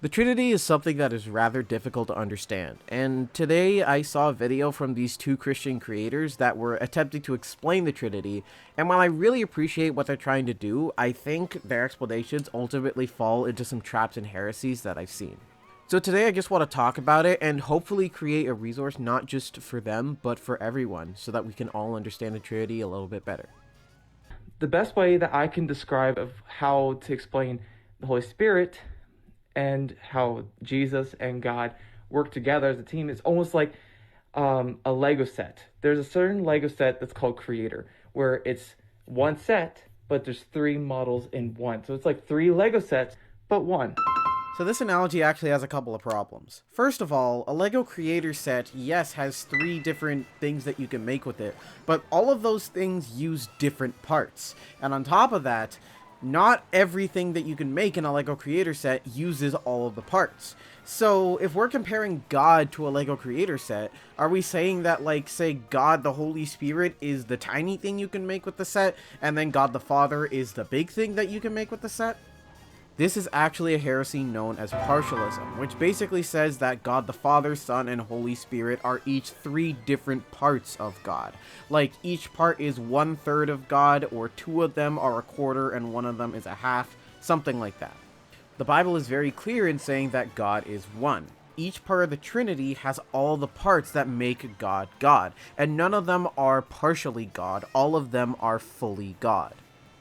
The Trinity is something that is rather difficult to understand, and today I saw a video from these two Christian creators that were attempting to explain the Trinity, and while I really appreciate what they're trying to do, I think their explanations ultimately fall into some traps and heresies that I've seen. So today I just want to talk about it and hopefully create a resource not just for them, but for everyone, so that we can all understand the Trinity a little bit better. The best way that I can describe of how to explain the Holy Spirit and how Jesus and God work together as a team is almost like a Lego set. There's a certain Lego set that's called Creator, where it's one set, but there's three models in one. So it's like three Lego sets, but one. So this analogy actually has a couple of problems. First of all, a LEGO creator set, yes, has three different things that you can make with it, but all of those things use different parts. And on top of that, not everything that you can make in a LEGO creator set uses all of the parts. So if we're comparing God to a LEGO creator set, are we saying that, like, say God the Holy Spirit is the tiny thing you can make with the set, and then God the Father is the big thing that you can make with the set? This is actually a heresy known as partialism, which basically says that God the Father, Son, and Holy Spirit are each three different parts of God. Like, each part is 1/3 of God, or two of them are a quarter and one of them is a half, something like that. The Bible is very clear in saying that God is one. Each part of the Trinity has all the parts that make God God, and none of them are partially God, all of them are fully God.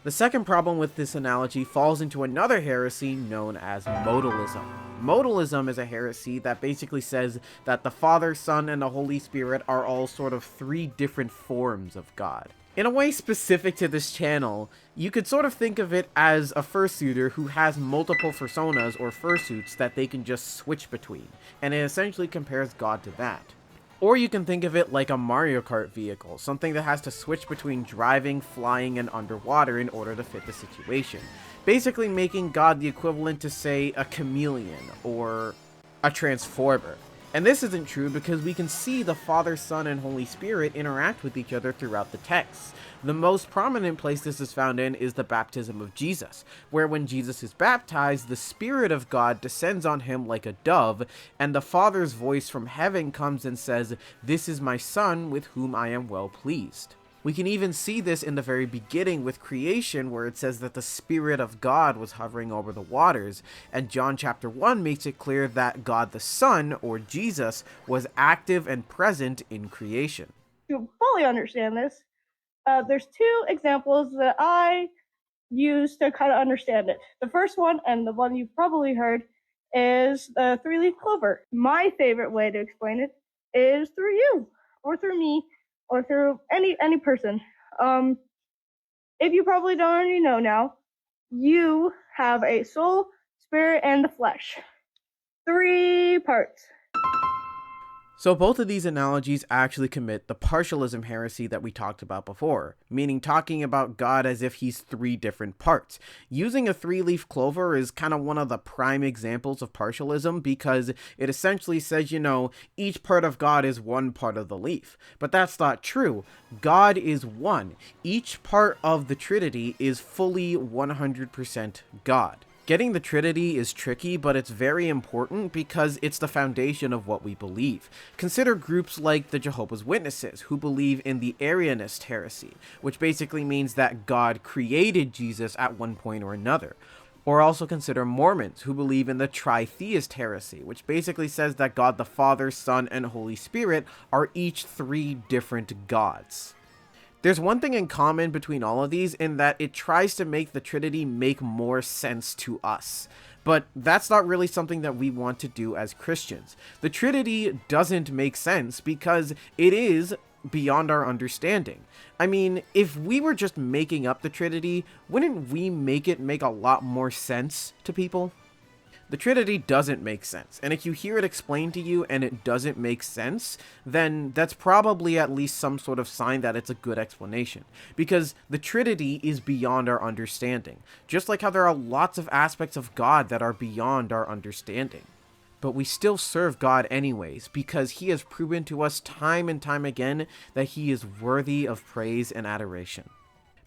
The second problem with this analogy falls into another heresy known as modalism. Modalism is a heresy that basically says that the Father, Son, and the Holy Spirit are all sort of three different forms of God. In a way specific to this channel, you could sort of think of it as a fursuiter who has multiple personas or fursuits that they can just switch between, and it essentially compares God to that. Or you can think of it like a Mario Kart vehicle, something that has to switch between driving, flying, and underwater in order to fit the situation. Basically making God the equivalent to, say, a chameleon or a transformer. And this isn't true because we can see the Father, Son, and Holy Spirit interact with each other throughout the text. The most prominent place this is found in is the baptism of Jesus, where when Jesus is baptized, the Spirit of God descends on him like a dove, and the Father's voice from heaven comes and says, "This is my Son, with whom I am well pleased." We can even see this in the very beginning with creation, where it says that the Spirit of God was hovering over the waters, and John chapter 1 makes it clear that God the Son, or Jesus, was active and present in creation. To fully understand this, there's two examples that I use to kind of understand it. The first one, and the one you've probably heard, is the three-leaf clover. My favorite way to explain it is through you, or through me, or through any person. If you probably don't already know now, you have a soul, spirit, and the flesh. Three parts. So both of these analogies actually commit the partialism heresy that we talked about before, meaning talking about God as if he's three different parts. Using a three-leaf clover is kind of one of the prime examples of partialism because it essentially says, each part of God is one part of the leaf. But that's not true. God is one. Each part of the Trinity is fully 100% God. Getting the Trinity is tricky, but it's very important because it's the foundation of what we believe. Consider groups like the Jehovah's Witnesses, who believe in the Arianist heresy, which basically means that God created Jesus at one point or another. Or also consider Mormons, who believe in the tritheist heresy, which basically says that God the Father, Son, and Holy Spirit are each three different gods. There's one thing in common between all of these in that it tries to make the Trinity make more sense to us. But that's not really something that we want to do as Christians. The Trinity doesn't make sense because it is beyond our understanding. I mean, if we were just making up the Trinity, wouldn't we make it make a lot more sense to people? The Trinity doesn't make sense, and if you hear it explained to you and it doesn't make sense, then that's probably at least some sort of sign that it's a good explanation, because the Trinity is beyond our understanding, just like how there are lots of aspects of God that are beyond our understanding. But we still serve God anyways, because he has proven to us time and time again that he is worthy of praise and adoration.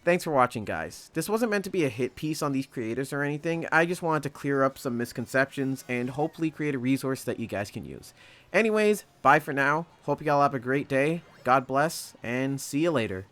Thanks for watching, guys. This wasn't meant to be a hit piece on these creators or anything. I just wanted to clear up some misconceptions and hopefully create a resource that you guys can use. Anyways, bye for now. Hope you all have a great day. God bless, and see you later.